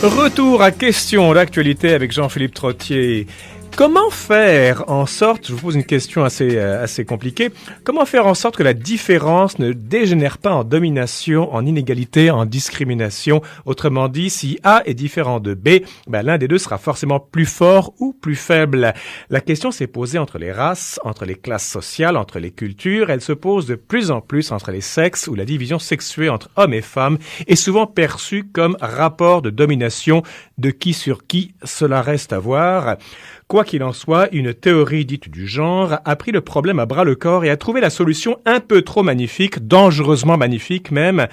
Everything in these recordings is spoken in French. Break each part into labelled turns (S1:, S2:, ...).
S1: Retour à question d'actualité avec Jean-Philippe Trottier. Comment faire en sorte, je vous pose une question assez compliquée, comment faire en sorte que la différence ne dégénère pas en domination, en inégalité, en discrimination? Autrement dit, si A est différent de B, l'un des deux sera forcément plus fort ou plus faible. La question s'est posée entre les races, entre les classes sociales, entre les cultures. Elle se pose de plus en plus entre les sexes, où la division sexuée entre hommes et femmes est souvent perçue comme rapport de domination. De qui sur qui, cela reste à voir. Quoi qu'il en soit, une théorie dite du genre a pris le problème à bras le corps et a trouvé la solution un peu trop magnifique, dangereusement magnifique même,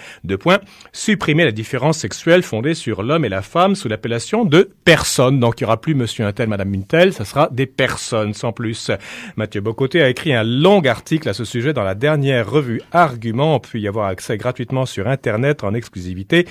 S1: supprimer la différence sexuelle fondée sur l'homme et la femme sous l'appellation de personnes. Donc il n'y aura plus monsieur un tel, madame une telle, ça sera des personnes sans plus. Mathieu Bocoté a écrit un long article à ce sujet dans la dernière revue Argument. On peut y avoir accès gratuitement sur Internet en exclusivité.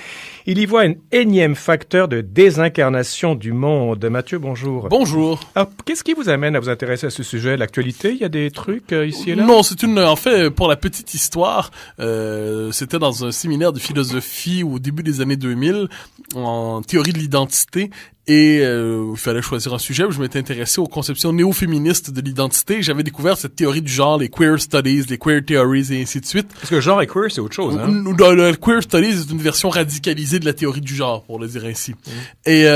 S1: Il y voit un énième facteur de désincarnation du monde. Mathieu, bonjour.
S2: Bonjour.
S1: Alors, qu'est-ce qui vous amène à vous intéresser à ce sujet? L'actualité, il y a des trucs ici et là?
S2: Non, en fait, pour la petite histoire, c'était dans un séminaire de philosophie au début des années 2000, en théorie de l'identité. Et il fallait choisir un sujet où je m'étais intéressé aux conceptions néo-féministes de l'identité. J'avais découvert cette théorie du genre, les queer studies, les queer theories et ainsi de suite.
S1: Parce que genre et queer, c'est autre chose, hein?
S2: Le queer studies est une version radicalisée de la théorie du genre, pour le dire ainsi. Et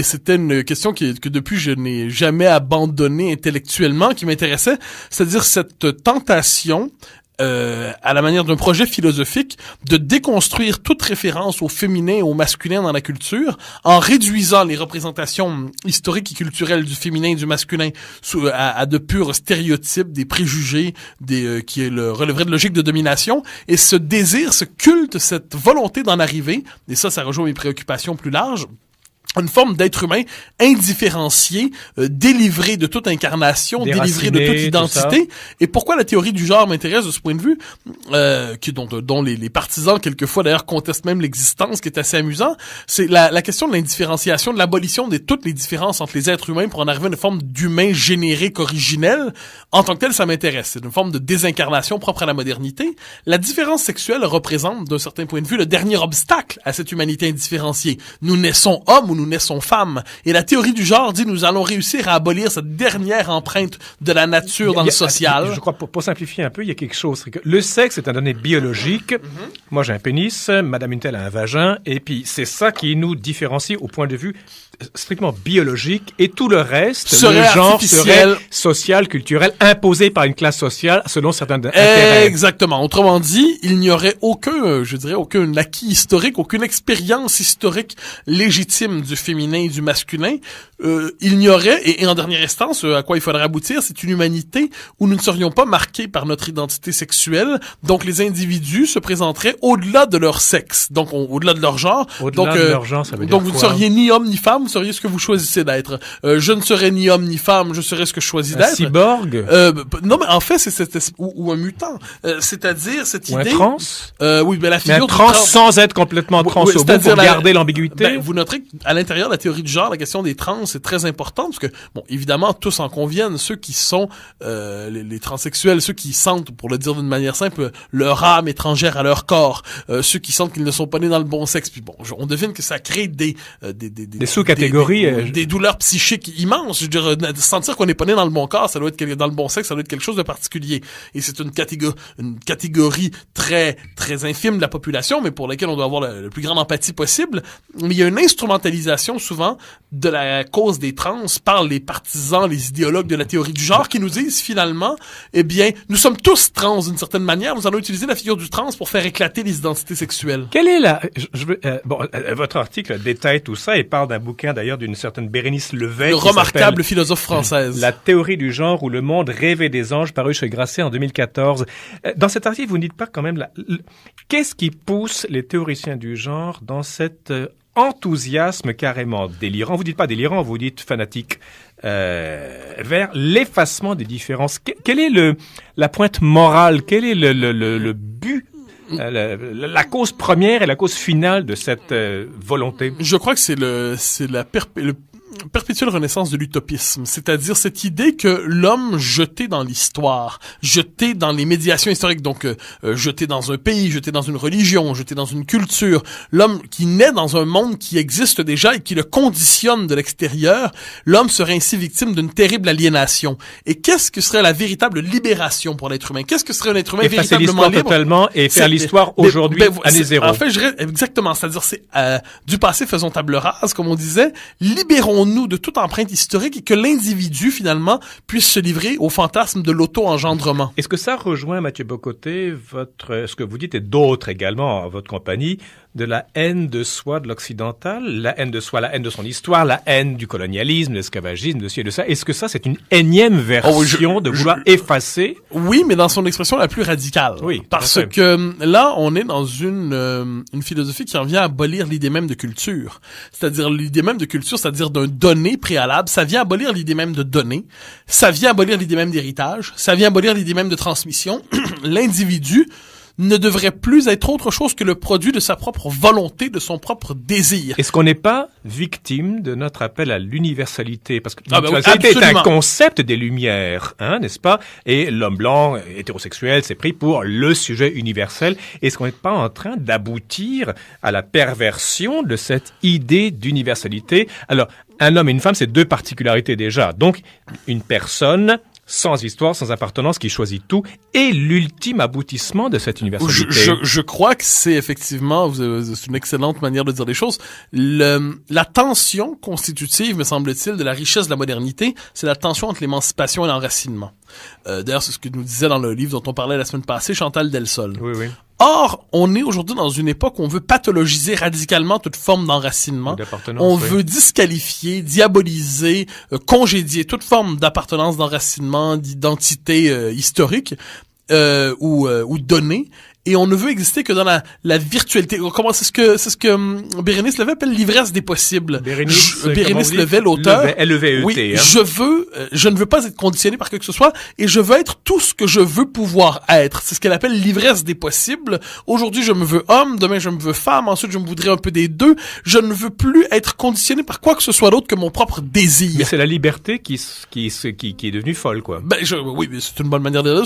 S2: c'était une question que depuis je n'ai jamais abandonnée intellectuellement, qui m'intéressait, c'est-à-dire cette tentation à la manière d'un projet philosophique, de déconstruire toute référence au féminin et au masculin dans la culture, en réduisant les représentations historiques et culturelles du féminin et du masculin à de purs stéréotypes, des préjugés, qui relèveraient de logique de domination, et ce désir, ce culte, cette volonté d'en arriver, et ça rejoint mes préoccupations plus larges, une forme d'être humain indifférencié, délivré de toute incarnation, délivré de toute identité. Et pourquoi la théorie du genre m'intéresse de ce point de vue, dont les partisans quelquefois d'ailleurs contestent même l'existence, qui est assez amusant, c'est la question de l'indifférenciation, de l'abolition de toutes les différences entre les êtres humains pour en arriver à une forme d'humain générique originel. En tant que tel, ça m'intéresse. C'est une forme de désincarnation propre à la modernité. La différence sexuelle représente, d'un certain point de vue, le dernier obstacle à cette humanité indifférenciée. Nous naissons hommes ou nous naissons femmes. Et la théorie du genre dit nous allons réussir à abolir cette dernière empreinte de la nature dans le social.
S1: Je crois, pour simplifier un peu, il y a quelque chose. C'est que le sexe est un donné biologique. Moi, j'ai un pénis, madame Intel a un vagin, et puis c'est ça qui nous différencie au point de vue strictement biologique, et tout le reste, le genre serait social, culturel, imposé par une classe sociale selon certains intérêts.
S2: Exactement. Autrement dit, il n'y aurait aucun acquis historique, aucune expérience historique légitime du féminin et du masculin. Il n'y aurait, et en dernière instance, à quoi il faudrait aboutir, c'est une humanité où nous ne serions pas marqués par notre identité sexuelle, donc les individus se présenteraient au-delà de leur sexe, donc au-delà de leur genre.
S1: Au-delà de leur genre, ça veut dire
S2: donc
S1: quoi?
S2: Vous ne seriez ni homme ni femme, vous seriez ce que vous choisissez d'être. Je ne serais ni homme ni femme, je serais ce que je choisis d'être.
S1: Un cyborg?
S2: Non, mais en fait, ou un mutant. C'est-à-dire cette idée...
S1: Un trans?
S2: Oui, mais la figure
S1: mais un trans sans être complètement trans au bout pour garder l'ambiguïté.
S2: Vous noterez qu'à l'intérieur de la théorie du genre, la question des trans est très importante, parce que, bon, évidemment, tous en conviennent, ceux qui sont les transsexuels, ceux qui sentent, pour le dire d'une manière simple, leur âme étrangère à leur corps, ceux qui sentent qu'ils ne sont pas nés dans le bon sexe. Puis bon, on devine que ça crée des
S1: sous-catégories,
S2: des douleurs psychiques immenses. Je veux dire, sentir qu'on n'est pas né dans le bon corps, ça doit être dans le bon sexe, ça doit être quelque chose de particulier. Et c'est une catégorie très très infime de la population, mais pour laquelle on doit avoir la plus grande empathie possible. Mais il y a une instrumentalisation souvent de la cause des trans par les partisans, les idéologues de la théorie du genre, qui nous disent finalement, eh bien, nous sommes tous trans d'une certaine manière. Nous allons utiliser la figure du trans pour faire éclater les identités sexuelles.
S1: Quelle est votre article détaille tout ça et parle d'un bouquin d'ailleurs d'une certaine Bérénice Levet.
S2: Une remarquable philosophe française.
S1: La théorie du genre ou le monde rêvé des anges, paru chez Grasset en 2014. Dans cet article, vous ne dites pas quand même qu'est-ce qui pousse les théoriciens du genre dans cet enthousiasme carrément délirant. Vous dites pas délirant, vous dites fanatique. Vers l'effacement des différences. Quelle est la pointe morale? Quel est le but? La cause première et la cause finale de cette volonté.
S2: Je crois que c'est perpétuelle renaissance de l'utopisme, c'est-à-dire cette idée que l'homme jeté dans l'histoire, jeté dans les médiations historiques, donc jeté dans un pays, jeté dans une religion, jeté dans une culture, l'homme qui naît dans un monde qui existe déjà et qui le conditionne de l'extérieur, l'homme serait ainsi victime d'une terrible aliénation. Et qu'est-ce que serait la véritable libération pour l'être humain? Qu'est-ce que serait un être humain véritablement libre?
S1: Totalement et faire l'histoire aujourd'hui année zéro.
S2: En fait, je dirais exactement, c'est-à-dire c'est du passé faisons table rase, comme on disait, libérons-nous de toute empreinte historique et que l'individu finalement puisse se livrer au fantasme de l'auto-engendrement.
S1: Est-ce que ça rejoint, Mathieu Bocoté, ce que vous dites et d'autres également, votre compagnie, de la haine de soi de l'occidental, la haine de soi, la haine de son histoire, la haine du colonialisme, de l'esclavagisme, de ci et de ça? Est-ce que ça, c'est une énième version de vouloir effacer?
S2: Oui, mais dans son expression la plus radicale.
S1: Oui.
S2: Parce que là, on est dans une philosophie qui en vient à abolir l'idée même de culture. C'est-à-dire l'idée même de culture, c'est-à-dire d'un donné préalable. Ça vient abolir l'idée même de donner. Ça vient abolir l'idée même d'héritage. Ça vient abolir l'idée même de transmission. L'individu ne devrait plus être autre chose que le produit de sa propre volonté, de son propre désir.
S1: Est-ce qu'on n'est pas victime de notre appel à l'universalité? Parce que
S2: l'universalité
S1: est un concept des Lumières, n'est-ce pas? Et l'homme blanc, hétérosexuel, s'est pris pour le sujet universel. Est-ce qu'on n'est pas en train d'aboutir à la perversion de cette idée d'universalité? Alors, un homme et une femme, c'est deux particularités déjà. Donc, une personne sans histoire, sans appartenance, qui choisit tout, et l'ultime aboutissement de cette universalité.
S2: Je crois que c'est effectivement, c'est une excellente manière de dire les choses. La tension constitutive, me semble-t-il, de la richesse de la modernité, c'est la tension entre l'émancipation et l'enracinement. D'ailleurs, c'est ce que nous disait dans le livre dont on parlait la semaine passée, Chantal Delsol.
S1: Oui, oui.
S2: Or, on est aujourd'hui dans une époque où on veut pathologiser radicalement toute forme d'enracinement. On veut disqualifier, diaboliser, congédier toute forme d'appartenance, d'enracinement, d'identité historique ou donnée. Et on ne veut exister que dans la virtualité. Comment c'est ce que Bérénice Levet appelle l'ivresse des possibles.
S1: Bérénice
S2: Levet, l'auteur.
S1: L-E-V-E-T.
S2: Oui, je ne veux pas être conditionné par quoi que ce soit, et je veux être tout ce que je veux pouvoir être. C'est ce qu'elle appelle l'ivresse des possibles. Aujourd'hui, je me veux homme, demain je me veux femme, ensuite je me voudrais un peu des deux. Je ne veux plus être conditionné par quoi que ce soit d'autre que mon propre désir.
S1: Mais c'est la liberté qui est devenue folle, quoi.
S2: Oui, mais c'est une bonne manière de dire.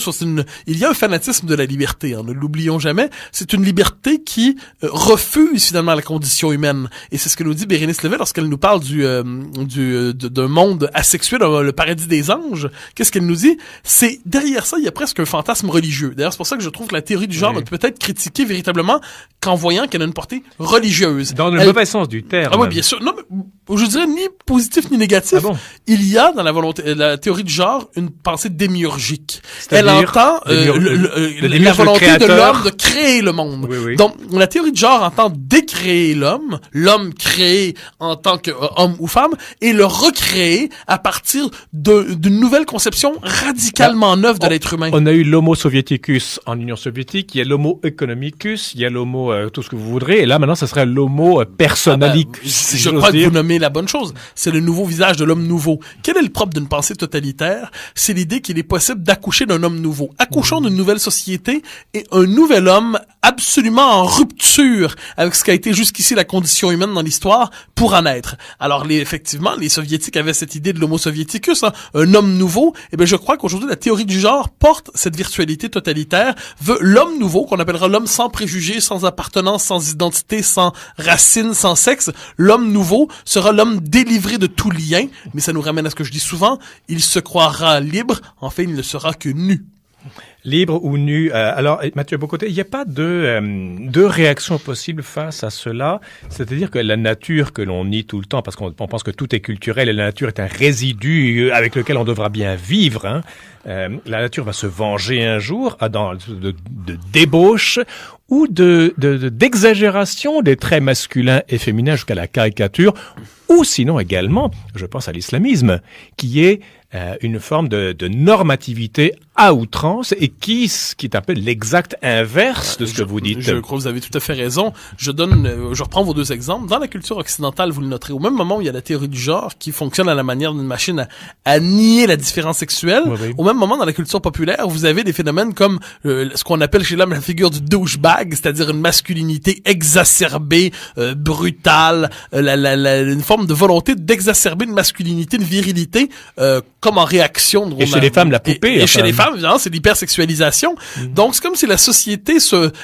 S2: Il y a un fanatisme de la liberté, ne l'oublions jamais. C'est une liberté qui refuse finalement la condition humaine. Et c'est ce que nous dit Bérénice Levet lorsqu'elle nous parle d'un monde asexué, le paradis des anges. Qu'est-ce qu'elle nous dit? C'est derrière ça, il y a presque un fantasme religieux. D'ailleurs, c'est pour ça que je trouve que la théorie du genre ne peut être critiquée véritablement qu'en voyant qu'elle a une portée religieuse.
S1: Dans le mauvais sens du terme.
S2: Ah oui, bien sûr. Non, mais je dirais ni positif ni négatif.
S1: Ah bon?
S2: Il y a dans la théorie du genre une pensée démiurgique. Elle entend la volonté de l'homme de créer le monde.
S1: Oui, oui.
S2: Donc, la théorie du genre entend décréer l'homme créé en tant qu'homme ou femme, et le recréer à partir d'une nouvelle conception radicalement neuve de l'être humain.
S1: On a eu l'homo soviéticus en Union soviétique, il y a l'homo economicus, il y a l'homo tout ce que vous voudrez, et là maintenant ça serait l'homo personalicus.
S2: Je crois que vous nommez la bonne chose. C'est le nouveau visage de l'homme nouveau. Quel est le propre d'une pensée totalitaire? C'est l'idée qu'il est possible d'accoucher d'un homme nouveau. Accouchons d'une nouvelle société et un nouvel homme absolument en rupture avec ce qu'a été jusqu'ici la condition humaine dans l'histoire pour en être. Alors effectivement, les soviétiques avaient cette idée de l'homo soviéticus, un homme nouveau. Et bien je crois qu'aujourd'hui la théorie du genre porte cette virtualité totalitaire, veut l'homme nouveau, qu'on appellera l'homme sans préjugés, sans appartenance, sans identité, sans racines, sans sexe. L'homme nouveau sera l'homme délivré de tout lien, mais ça nous ramène à ce que je dis souvent, il se croira libre, en fait il ne sera que nu.
S1: Libre ou nu. Alors, Mathieu Bocoté, il n'y a pas de réaction possible face à cela. C'est-à-dire que la nature que l'on nie tout le temps, parce qu'on pense que tout est culturel et la nature est un résidu avec lequel on devra bien vivre. La nature va se venger un jour de débauche ou d'exagération des traits masculins et féminins jusqu'à la caricature, ou sinon également, je pense à l'islamisme, qui est une forme de normativité à outrance et qui est un peu l'exact inverse de ce que vous dites.
S2: Je crois que vous avez tout à fait raison. Je reprends vos deux exemples. Dans la culture occidentale, vous le noterez, au même moment où il y a la théorie du genre qui fonctionne à la manière d'une machine à nier la différence sexuelle,
S1: Oui.
S2: au même moment dans la culture populaire, vous avez des phénomènes comme ce qu'on appelle chez l'homme la figure du douchebag, c'est-à-dire une masculinité exacerbée, brutale, une forme de volonté d'exacerber une masculinité, une virilité, comme en réaction.
S1: Et chez les femmes, la poupée.
S2: Et chez les femmes, évidemment, c'est l'hypersexualisation. Donc, c'est comme si la société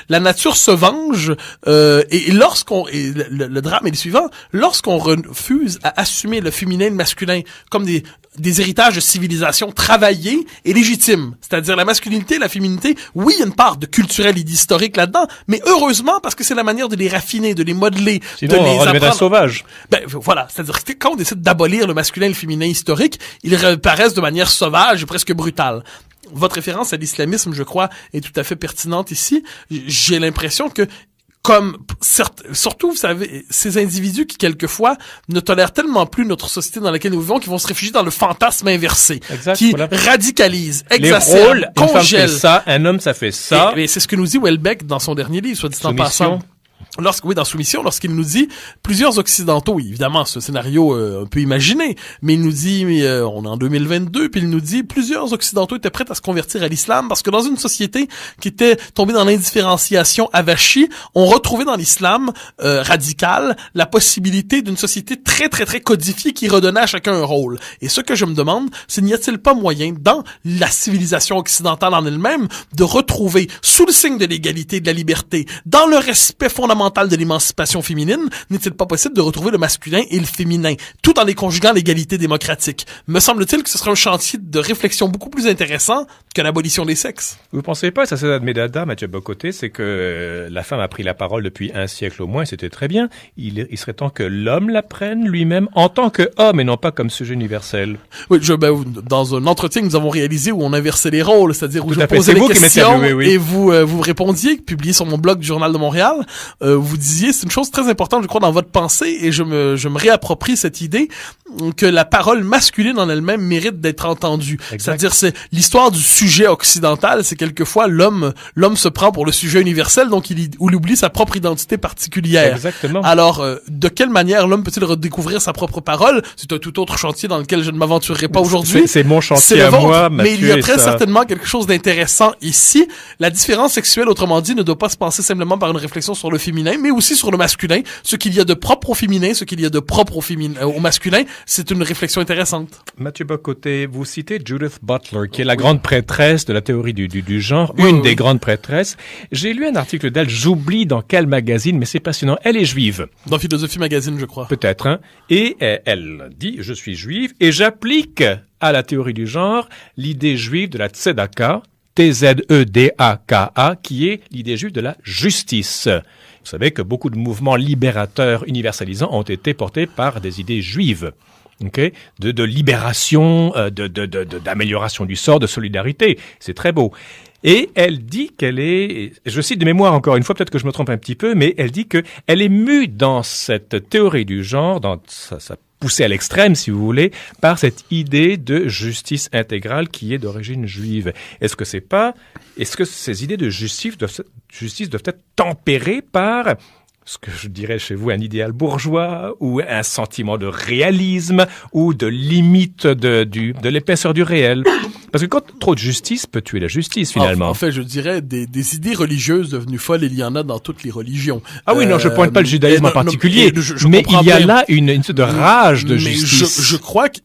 S2: la nature se venge, et le drame est le suivant, lorsqu'on refuse à assumer le féminin et le masculin comme des héritages de civilisation travaillés et légitimes. C'est-à-dire la masculinité, la féminité, oui, il y a une part de culturel et d'historique là-dedans, mais heureusement, parce que c'est la manière de les raffiner, de les modeler,
S1: sinon,
S2: de les
S1: on les met sauvage.
S2: Voilà. C'est-à-dire que quand on décide d'abolir le masculin et le féminin historique, ils paraissent de manière sauvage et presque brutale. Votre référence à l'islamisme, je crois, est tout à fait pertinente ici. J'ai l'impression que surtout, vous savez, ces individus qui, quelquefois, ne tolèrent tellement plus notre société dans laquelle nous vivons qu'ils vont se réfugier dans le fantasme inversé.
S1: Exact,
S2: qui
S1: voilà.
S2: radicalise,
S1: Les
S2: exacerbe,
S1: rôles, une femme
S2: congèle.
S1: fait ça, un homme, ça fait ça.
S2: Et c'est ce que nous dit Houellebecq dans son dernier livre, soit dit en passant. Dans Soumission, lorsqu'il nous dit plusieurs occidentaux, évidemment, ce scénario un peu imaginé, mais il nous dit, on est en 2022, puis il nous dit plusieurs occidentaux étaient prêts à se convertir à l'islam parce que dans une société qui était tombée dans l'indifférenciation avachie, on retrouvait dans l'islam radical la possibilité d'une société très très très codifiée qui redonnait à chacun un rôle. Et ce que je me demande, c'est n'y a-t-il pas moyen dans la civilisation occidentale en elle-même de retrouver sous le signe de l'égalité et de la liberté, dans le respect fondamental de l'émancipation féminine, n'est-il pas possible de retrouver le masculin et le féminin, tout en les conjuguant à l'égalité démocratique? Me semble-t-il que ce serait un chantier de réflexion beaucoup plus intéressant que l'abolition des sexes.
S1: Vous pensez pas, ça c'est Admedada, Mathieu Bocoté, c'est que la femme a pris la parole depuis un siècle au moins, et c'était très bien. Il serait temps que l'homme la prenne lui-même en tant qu'homme et non pas comme sujet universel.
S2: Oui, dans un entretien que nous avons réalisé où on inversait les rôles, c'est-à-dire où je posais
S1: les
S2: questions
S1: oui.
S2: Et vous répondiez, publié sur mon blog du Journal de Montréal, vous disiez, c'est une chose très importante, je crois, dans votre pensée, et je me réapproprie cette idée que la parole masculine en elle-même mérite d'être entendue.
S1: Exact.
S2: C'est-à-dire, c'est l'histoire du sujet occidental, c'est quelquefois l'homme se prend pour le sujet universel, donc il oublie sa propre identité particulière.
S1: Exactement.
S2: Alors, de quelle manière l'homme peut-il redécouvrir sa propre parole? C'est un tout autre chantier dans lequel je ne m'aventurerai pas aujourd'hui.
S1: C'est mon chantier à moi, Mathieu.
S2: Mais il y a très certainement quelque chose d'intéressant ici. La différence sexuelle, autrement dit, ne doit pas se passer simplement par une réflexion sur le féminin, mais aussi sur le masculin. Ce qu'il y a de propre au féminin, ce qu'il y a de propre au masculin, c'est une réflexion intéressante.
S1: Mathieu Bocoté, vous citez Judith Butler, qui est la grande prêtresse de la théorie du genre,
S2: oui.
S1: des grandes prêtresses. J'ai lu un article d'elle, j'oublie dans quel magazine, mais c'est passionnant. Elle est juive.
S2: Dans Philosophie Magazine, je crois.
S1: Peut-être, hein. Et elle dit, je suis juive, et j'applique à la théorie du genre l'idée juive de la tzedaka, T-Z-E-D-A-K-A, qui est l'idée juive de la justice. Vous savez que beaucoup de mouvements libérateurs universalisants ont été portés par des idées juives. Okay, de libération, d'amélioration du sort, de solidarité. C'est très beau. Et elle dit qu'elle est, je cite de mémoire encore une fois, peut-être que je me trompe un petit peu, mais elle dit que elle est mue dans cette théorie du genre, dans sa poussée à l'extrême, si vous voulez, par cette idée de justice intégrale qui est d'origine juive. Est-ce que ces idées de justice doivent être tempérées par ce que je dirais chez vous un idéal bourgeois ou un sentiment de réalisme ou de limite de l'épaisseur du réel? Parce que quand trop de justice peut tuer la justice, finalement.
S2: En fait, je dirais des idées religieuses devenues folles, il y en a dans toutes les religions.
S1: Ah oui, non, je pointe pas le judaïsme en particulier, mais il y a là une sorte de rage de justice.
S2: Je crois que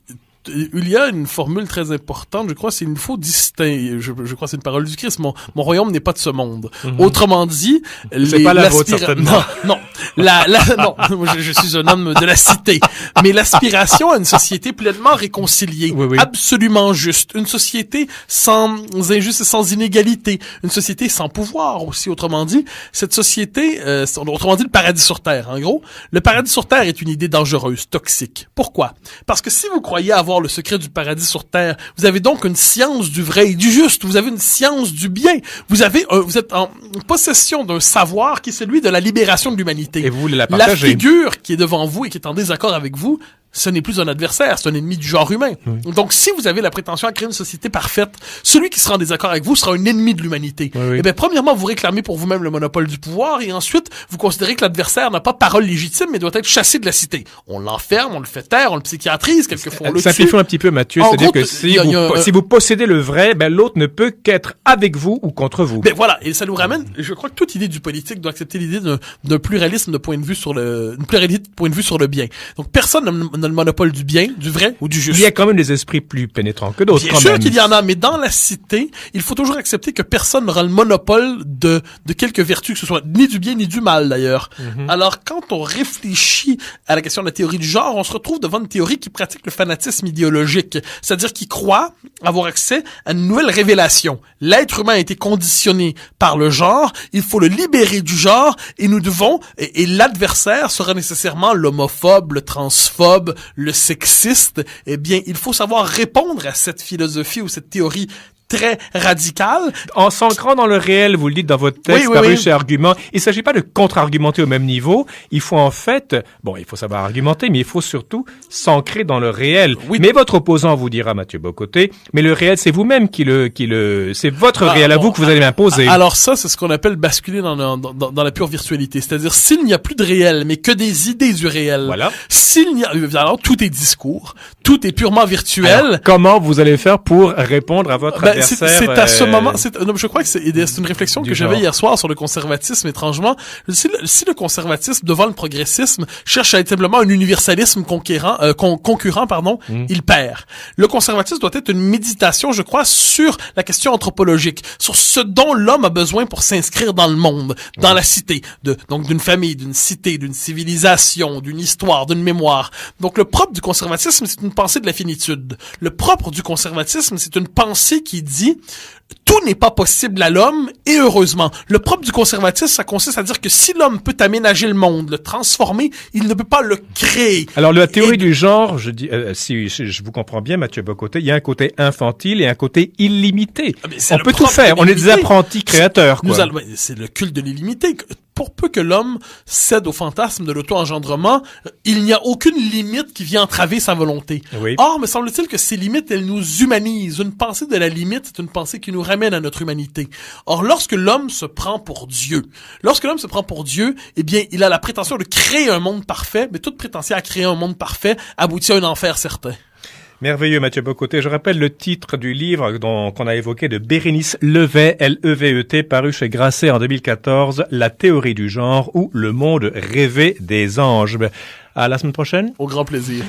S2: il y a une formule très importante, je crois, c'est il faut distinguer, je crois que c'est une parole du Christ, mon royaume n'est pas de ce monde. Autrement dit,
S1: c'est pas la vôtre, certainement.
S2: Non, je suis un homme de la cité, mais l'aspiration à une société pleinement réconciliée,
S1: oui.
S2: absolument juste, une société sans injustice et sans inégalité, une société sans pouvoir aussi, autrement dit, cette société, autrement dit le paradis sur terre, en gros, le paradis sur terre est une idée dangereuse, toxique. Pourquoi? Parce que si vous croyez avoir le secret du paradis sur terre, vous avez donc une science du vrai et du juste, vous avez une science du bien, vous êtes en possession d'un savoir qui est celui de la libération de l'humanité.
S1: Et vous voulez la partager.
S2: La figure qui est devant vous et qui est en désaccord avec vous ce n'est plus un adversaire, c'est un ennemi du genre humain. Oui. Donc, si vous avez la prétention à créer une société parfaite, celui qui sera en désaccord avec vous sera un ennemi de l'humanité. Oui, oui. Eh bien, premièrement, vous réclamez pour vous-même le monopole du pouvoir, et ensuite, vous considérez que l'adversaire n'a pas parole légitime, mais doit être chassé de la cité. On l'enferme, on le fait taire, on le psychiatrise, quelquefois on le tue.
S1: Simplifions un petit peu, Mathieu, c'est-à-dire que si vous possédez le vrai, ben l'autre ne peut qu'être avec vous ou contre vous.
S2: Ben voilà, et ça nous ramène, je crois que toute idée du politique doit accepter l'idée d'un pluralisme de point de vue sur une pluralité de point de vue sur le bien. Donc, personne n'a le monopole du bien, du vrai ou du juste.
S1: Il y a quand même des esprits plus pénétrants que d'autres.
S2: Bien sûr qu'il y en a, mais dans la cité, il faut toujours accepter que personne n'aura le monopole de quelque vertu que ce soit, ni du bien ni du mal d'ailleurs. Mm-hmm. Alors, quand on réfléchit à la question de la théorie du genre, on se retrouve devant une théorie qui pratique le fanatisme idéologique, c'est-à-dire qui croit avoir accès à une nouvelle révélation. L'être humain a été conditionné par le genre, il faut le libérer du genre, et nous devons, et l'adversaire sera nécessairement l'homophobe, le transphobe, le sexiste. Eh bien, il faut savoir répondre à cette philosophie ou cette théorie très radical.
S1: En s'ancrant dans le réel, vous le dites dans votre texte, paru chez Argument, il ne s'agit pas de contre-argumenter au même niveau. Il faut en fait, il faut savoir argumenter, mais il faut surtout s'ancrer dans le réel. Oui. Mais votre opposant vous dira, Mathieu Bock-Côté, mais le réel, c'est vous-même c'est votre réel à vous que vous allez m'imposer.
S2: Alors ça, c'est ce qu'on appelle basculer dans la pure virtualité. C'est-à-dire, s'il n'y a plus de réel, mais que des idées du réel.
S1: Voilà.
S2: Alors, tout est discours, tout est purement virtuel.
S1: Alors, comment vous allez faire pour répondre à votre
S2: c'est à ce moment, je crois que c'est une réflexion que j'avais hier soir sur le conservatisme, étrangement. Si le conservatisme, devant le progressisme, cherche à être simplement un universalisme concurrent, il perd. Le conservatisme doit être une méditation, je crois, sur la question anthropologique, sur ce dont l'homme a besoin pour s'inscrire dans le monde, dans la cité, donc d'une famille, d'une cité, d'une civilisation, d'une histoire, d'une mémoire. Donc le propre du conservatisme, c'est une pensée de la finitude. Le propre du conservatisme, c'est une pensée qui dit tout n'est pas possible à l'homme, et heureusement. Le propre du conservatisme, ça consiste à dire que si l'homme peut aménager le monde, le transformer, il ne peut pas le créer.
S1: Alors la théorie du genre, je dis, si je vous comprends bien, Mathieu Bock-Côté, il y a un côté infantile et un côté illimité. On peut tout faire. On est des apprentis créateurs.
S2: C'est le culte de l'illimité. Pour peu que l'homme cède au fantasme de l'auto-engendrement, il n'y a aucune limite qui vient entraver sa volonté. Oui. Or, me semble-t-il que ces limites, elles nous humanisent. Une pensée de la limite, c'est une pensée qui nous ramène à notre humanité. Or, lorsque l'homme se prend pour Dieu, eh bien, il a la prétention de créer un monde parfait, mais toute prétention à créer un monde parfait aboutit à un enfer certain.
S1: Merveilleux, Mathieu Bock-Côté. Je rappelle le titre du livre qu'on a évoqué de Bérénice Levet, Levet, paru chez Grasset en 2014, La théorie du genre ou le monde rêvé des anges. À la semaine prochaine.
S2: Au grand plaisir.